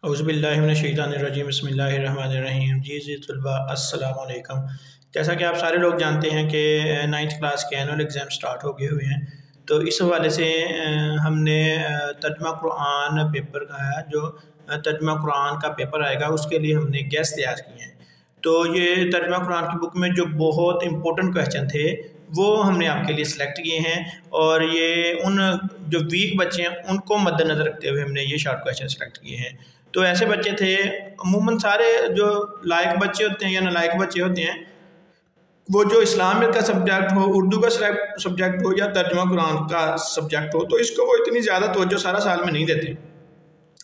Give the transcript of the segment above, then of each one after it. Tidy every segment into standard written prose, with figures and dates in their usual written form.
औज़ुबिल्लाहिमिनश्शैतानिर्रजीम बिस्मिल्लाहिर्रहमानिर्रहीम। जी तलबा अस्सलाम वालेकुम। जैसा कि आप सारे लोग जानते हैं कि 9th क्लास के एनुअल एग्ज़ाम स्टार्ट हो गए हुए हैं, तो इस हवाले से हमने तर्जुमा कुरान पेपर का है जो तर्जुमा कुरान का पेपर आएगा उसके लिए हमने गैस तैयार किए हैं। तो ये तर्जुमा कुरान की बुक में जो बहुत इंपॉर्टेंट क्वेश्चन थे वो हमने आपके लिए सिलेक्ट किए हैं, और ये उन जो वीक बच्चे हैं उनको मद्देनज़र रखते हुए हमने ये शॉर्ट क्वेश्चन सिलेक्ट किए हैं। तो ऐसे बच्चे थे, अमूमन सारे जो लायक बच्चे होते हैं या नालायक बच्चे होते हैं, वो जो इस्लामिक का सब्जेक्ट हो, उर्दू का सब्जेक्ट हो या तर्जुमा कुरान का सब्जेक्ट हो, तो इसको वो इतनी ज़्यादा तवज्जो सारा साल में नहीं देते।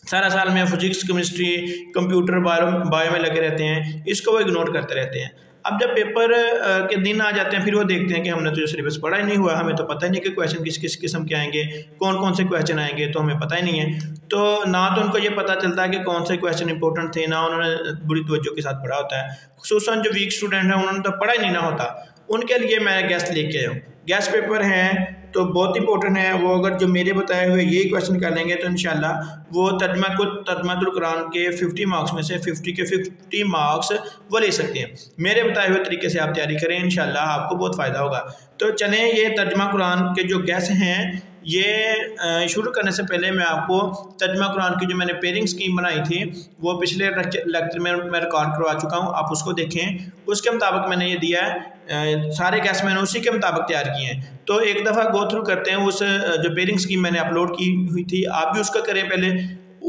सारा साल में फिजिक्स, केमिस्ट्री, कंप्यूटर, बायो में लगे रहते हैं, इसको वो इग्नोर करते रहते हैं। अब जब पेपर के दिन आ जाते हैं फिर वो देखते हैं कि हमने तो जो सिलेबस पढ़ा ही नहीं हुआ, हमें तो पता ही नहीं कि क्वेश्चन किस किस किस्म के आएंगे, कौन कौन से क्वेश्चन आएंगे, तो हमें पता ही नहीं है। तो ना तो उनको ये पता चलता है कि कौन से क्वेश्चन इंपॉर्टेंट थे, ना उन्होंने बुरी तवज्जो के साथ पढ़ा होता है। खुसूसन जो वीक स्टूडेंट हैं उन्होंने तो पढ़ा ही नहीं ना होता, उनके लिए मैं गेस्ट लेके आया हूँ। गेस्ट पेपर हैं तो बहुत इंपॉर्टेंट है, वो अगर जो मेरे बताए हुए ये क्वेश्चन कर लेंगे तो इंशाल्लाह वो तर्जुमातुल कुरान के 50 मार्क्स में से 50 के 50 मार्क्स वो ले सकते हैं। मेरे बताए हुए तरीके से आप तैयारी करें, इंशाल्लाह आपको बहुत फ़ायदा होगा। तो चलें, ये तर्जुमा कुरान के जो गैस हैं ये शुरू करने से पहले मैं आपको तर्जुमा कुरान की जो मैंने पेयरिंग स्कीम बनाई थी वो पिछले लेक्चर में मैं रिकॉर्ड करवा चुका हूँ, आप उसको देखें। उसके मुताबिक मैंने ये दिया है, सारे गैस मैंने उसी के मुताबिक तैयार किए हैं। तो एक दफ़ा गो थ्रू करते हैं उस जो पेयरिंग स्कीम मैंने अपलोड की हुई थी, आप भी उसका करें पहले।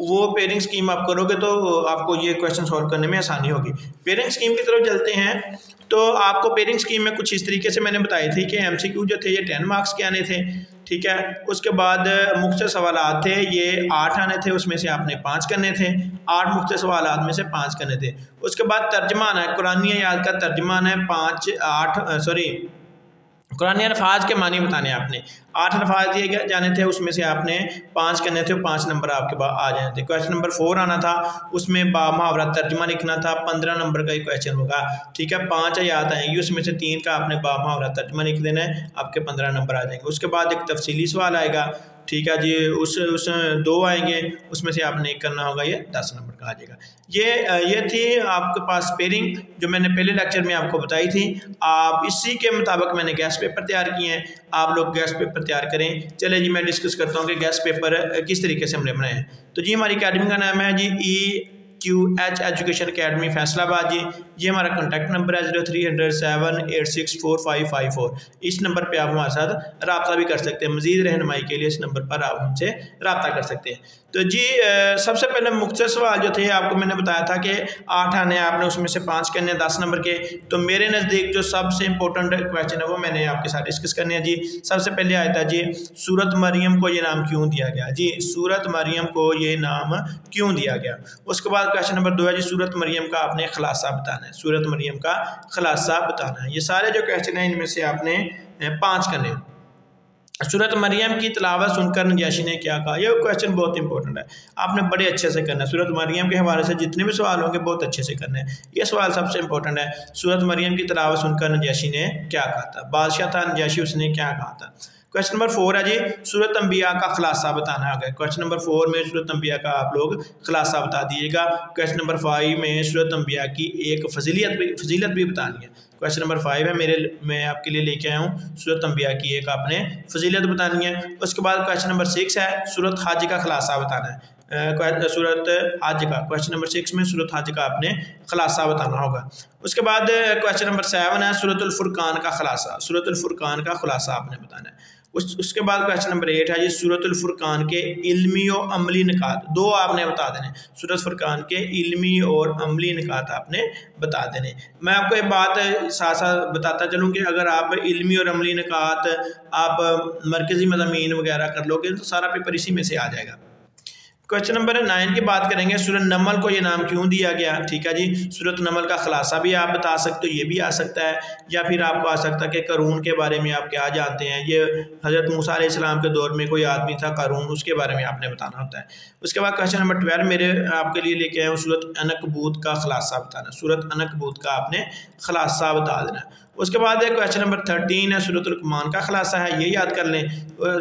वो पेयरिंग स्कीम आप करोगे तो आपको ये क्वेश्चन सॉल्व करने में आसानी होगी। पेयरिंग स्कीम की तरफ चलते हैं, तो आपको पेयरिंग स्कीम में कुछ इस तरीके से मैंने बताई थी कि MCQ जो थे ये 10 मार्क्स के आने थे, ठीक है। उसके बाद मुख्तसर सवालात थे, ये 8 आने थे, उसमें से आपने 5 करने थे, 8 मुख्तसर सवालात में से 5 करने थे। उसके बाद तर्जमान है, कुरानी आयत का तर्जमान है, कुरानी अल्फाज के मानी बताने आपने 8 अल्फाज दिए जाने थे, उसमें से आपने 5 करने थे, 5 नंबर आपके पास आ जाने थे। क्वेश्चन नंबर 4 आना था, उसमें बामुहावरा तर्जमा लिखना था, 15 नंबर का ही क्वेश्चन होगा, ठीक है। 5 आयत आएंगी, उसमें से 3 का आपने बामुहावरा तर्जमा लिख देना है, आपके 15 नंबर आ जाएंगे। उसके बाद एक तफसीली सवाल आएगा, ठीक है जी, उस 2 आएंगे, उसमें से आपने एक करना होगा, ये 10 नंबर का आ जाएगा। ये थी आपके पास पेयरिंग जो मैंने पहले लेक्चर में आपको बताई थी। आप इसी के मुताबिक मैंने गैस पेपर तैयार किए हैं, आप लोग गैस पेपर तैयार करें। चले जी, मैं डिस्कस करता हूँ कि गैस पेपर किस तरीके से हमने बनाए हैं। तो जी हमारी अकेडमी का नाम है जी EQH एजुकेशन अकेडमी फैसलाबाद। जी ये हमारा कॉन्टैक्ट नंबर है 0307864554। इस नंबर पे आप हमारे साथ रब्ता भी कर सकते हैं। मज़ीद रहनुमाई के लिए इस नंबर पर आप हमसे रब्ता कर सकते हैं। तो जी सबसे पहले मुख्तसर सवाल जो थे आपको मैंने बताया था कि 8 आने, आपने उसमें से 5 करने 10 नंबर के। तो मेरे नज़दीक जो सबसे इंपॉर्टेंट क्वेश्चन है वो मैंने आपके साथ डिस्कस करने हैं। जी सबसे पहले आया था जी, सूरत मरियम को ये नाम क्यों दिया गया? जी सूरत मरियम को ये नाम क्यों दिया गया? उसके बाद क्वेश्चन नंबर 2 है जी, सूरत मरियम का आपने खुलासा बताना है, सूरत मरियम का खुलासा बताना है। ये सारे जो क्वेश्चन हैं इनमें से आपने 5 करने हैं। सूरत मरियम की तिलावत सुनकर नजाशी ने क्या कहा? यह क्वेश्चन बहुत इंपॉर्टेंट है, आपने बड़े अच्छे से करना है। सूरत मरियम के हवाले से जितने भी सवाल होंगे बहुत अच्छे से करने हैं। यह सवाल सबसे इंपॉर्टेंट है, सूरत मरियम की तिलावत सुनकर नजाशी ने क्या कहा था? बादशाह था नजाशी, उसने क्या कहा था? क्वेश्चन नंबर 4 है जी, सूरत अंबिया का खुलासा बताना है। क्वेश्चन नंबर 4 में सूरत अंबिया का आप लोग खुलासा बता दीजिएगा। क्वेश्चन नंबर 5 में सूरत अंबिया की एक फजीलत भी बतानी है। क्वेश्चन नंबर 5 है मैं आपके लिए लेके आया हूँ, सूरत अंबिया की एक आपने फजीलत बतानी है। उसके बाद क्वेश्चन नंबर 6 है, सूरत हज का खुलासा बताना है। सूरत हज का क्वेश्चन नंबर 6 में सूरत हज का आपने खुलासा बताना होगा। उसके बाद क्वेश्चन नंबर 7 है, सूरतुल फुरकान का खुलासा, सूरतुल फुरकान का खुलासा आपने बताना है। उसके बाद क्वेश्चन नंबर 8 है जी, सूरतुल फुरकान के इल्मी और अमली निकात 2 आपने बता देने। सूरत फुरकान के इल्मी और अमली निकात आपने बता देने। मैं आपको एक बात साथ साथ बताता चलूँ कि अगर आप इल्मी और अमली निकात आप मरकज़ी मज़ामीन वगैरह कर लोगे तो सारा पेपर इसी में से आ जाएगा। क्वेश्चन नंबर 9 की बात करेंगे, सूरत नमल को ये नाम क्यों दिया गया? ठीक है जी, सूरत नमल का खुलासा भी आप बता सकते हो, ये भी आ सकता है, या फिर आपको आ सकता है कि कारून के बारे में आप क्या जानते हैं। ये हज़रत मूसा अलैहिस्सलाम के दौर में कोई आदमी था कारून, उसके बारे में आपने बताना होता है। उसके बाद क्वेश्चन नंबर 12 मेरे आपके लिए लेके आए हूँ, सूरत अनकबूत का खुलासा बताना, सूरत अनकबूत का आपने खुलासा बता देना है। उसके बाद क्वेश्चन नंबर 13 है सूरत लुक़मान का खुलासा है, ये याद कर लें।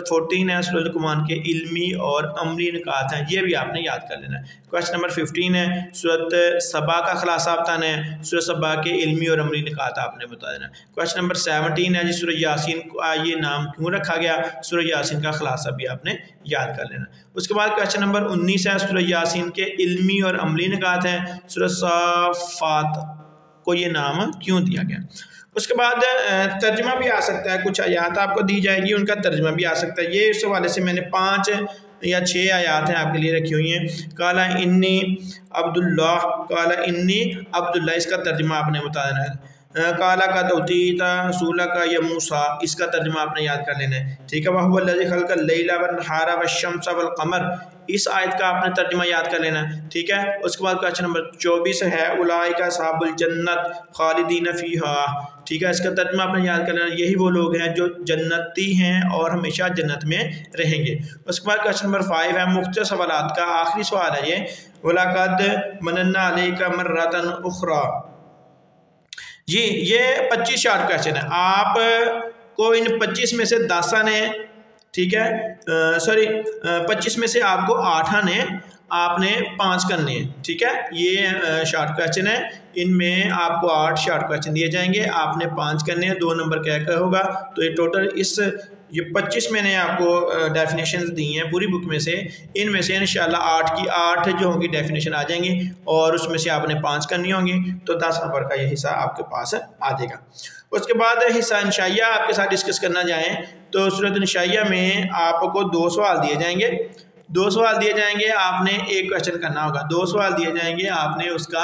14 है सूरत लुक़मान के इल्मी और अमली निकात हैं, ये भी आपने याद कर लेना है। क्वेश्चन नंबर 15 है सूरत सबा का खुलासा बताना है, सूरत सबा के इल्मी और अमली निकात आपने बता देना है। क्वेश्चन नंबर 17 है जी सूरत यासीन का ये नाम क्यों रखा गया, सूरत यासीन का खुलासा भी आपने याद कर लेना। उसके बाद क्वेश्चन नंबर 19 है सूरत यासीन के इल्मी और अमली निकात हैं, सूरत साफ़ात को ये नाम क्यों दिया गया। उसके बाद तर्जमा भी आ सकता है, कुछ आयात आपको दी जाएगी उनका तर्जमा भी आ सकता है। ये इस हवाले से मैंने 5 या 6 आयात हैं आपके लिए रखी हुई हैं। काला इन्नी अब्दुल्लाह, काला इन्नी अब्दुल्लाह, इसका तर्जमा आपने बता देना है। काला का तौतीता सूला का या मूसा, इसका तर्जमा आपने याद कर लेना है, ठीक है। वहुवल्लज़ी खलक़ल लैला वन्नहारा वश्शम्सा वल्क़मर, इस आयत का आपने तर्जमा याद कर लेना है, ठीक है। उसके बाद क्वेश्चन नंबर 24 है उलाइका अस्हाबुल जन्नत खालिदीन फ़ीहा, ठीक है, इसका तर्जमा आपने याद कर लेना, यही वो लोग हैं जो जन्नती हैं और हमेशा जन्नत में रहेंगे। उसके बाद क्वेश्चन नंबर 5 है मुख्तसर सवालात का आखिरी सवाल है ये, वलक़द मनन्ना अलैका मर्रतन उख़रा जी। ये 25 शार्ट क्वेश्चन है, आप को इन 25 में से 10 आने, ठीक है, सॉरी 25 में से आपको 8 आने, आपने 5 करने हैं, ठीक है। ये शार्ट क्वेश्चन है, इनमें आपको 8 शार्ट क्वेश्चन दिए जाएंगे, आपने 5 करने हैं, 2 नंबर क्या होगा। तो ये टोटल ये 25 मैंने आपको डेफिनेशंस दी हैं पूरी बुक में से, इनमें से इंशाल्लाह 8 की 8 जो होंगी डेफिनेशन आ जाएंगी और उसमें से आपने 5 करनी होंगी, तो 10 नंबर का ये हिस्सा आपके पास आ जाएगा। उसके बाद हिस्सा इंशाइया आपके साथ डिस्कस करना जाएँ तो सूरत इंशाइया में आपको 2 सवाल दिए जाएंगे, 2 सवाल दिए जाएंगे, आपने एक क्वेश्चन करना होगा। 2 सवाल दिए जाएंगे, आपने उसका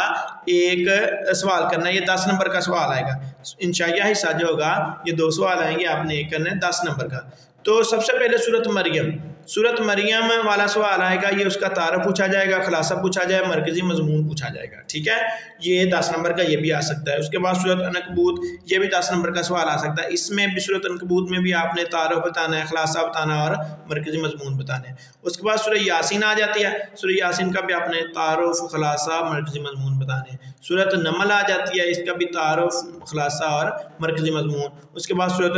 एक सवाल करना है, ये 10 नंबर का सवाल आएगा। इंशाइया हिस्सा जो होगा ये 2 सवाल आएंगे, आपने एक करना है 10 नंबर का। तो सबसे पहले सूरत मरियम वाला सवाल आएगा, ये उसका तारुफ पूछा जाएगा, खुलासा पूछा जाएगा, मरकजी मजमून पूछा जाएगा, ठीक है, ये 10 नंबर का ये भी आ सकता है। उसके बाद सूरत अनकबूत, ये भी 10 नंबर का सवाल आ सकता है, इसमें भी सूरत अनकबूत में भी आपने तारुफ बताना है, खुलासा बताना और मरकजी मजमून बताना है। उसके बाद सूरत यासीन आ जाती है, सूरत यासीन का भी आपने तारुफ, खुलासा, मरकजी मजमून बताने हैं। सूरत नमल आ जाती है, इसका भी तारुफ, खुलासा और मरकजी मजमून। उसके बाद सूरत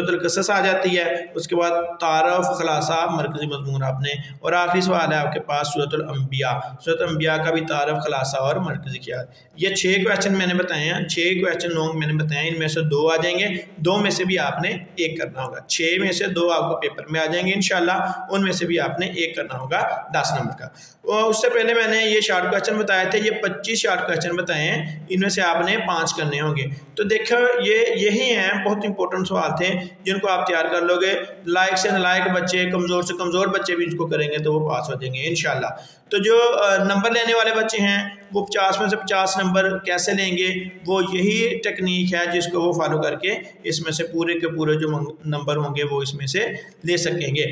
अल-कसस आ जाती है, उसके बाद तारफ़, खुलासा, मरकज़ी मज़मून आपने, और आखिरी सवाल है आपके पास सूरत अल-अंबिया का भी तारफ़, खुलासा और मरकज़ी ख्याल। ये 6 क्वेश्चन मैंने बताए हैं, 6 क्वेश्चन लॉन्ग मैंने बताए, इनमें से 2 आ जाएंगे, 2 में से भी आपने एक करना होगा। 6 में से 2 आपको पेपर में आ जाएंगे इंशाल्लाह, उनमें से भी आपने एक करना होगा 10 नंबर का। और उससे पहले मैंने ये शार्ट क्वेश्चन बताए थे, ये 25 शार्ट क्वेश्चन बताए हैं, इनमें से आपने 5 करने होंगे। तो देखो यही हैं बहुत इंपॉर्टेंट सवाल थे जिनको आप तैयार कर लोगे, लायक से नालायक बच्चे, कमज़ोर से कमज़ोर बच्चे भी इनको करेंगे तो वो पास हो जाएंगे इंशाल्लाह। तो जो नंबर लेने वाले बच्चे हैं वो 50 में से 50 नंबर कैसे लेंगे, वो यही टेक्निक है जिसको वो फॉलो करके इसमें से पूरे के पूरे जो नंबर होंगे वो इसमें से ले सकेंगे।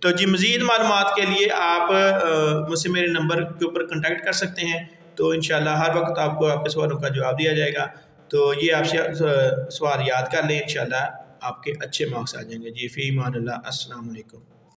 तो जी मज़ीद मालूमात के लिए आप मुझसे मेरे नंबर के ऊपर कॉन्टैक्ट कर सकते हैं, तो इंशाल्लाह हर वक्त आपको आपके सवालों का जवाब दिया जाएगा। तो ये आपसे सवाल याद कर लें, इंशाल्लाह आपके अच्छे मार्क्स आ जाएंगे। जी फ़ी अमानिल्लाह, अस्सलाम वालेकुम।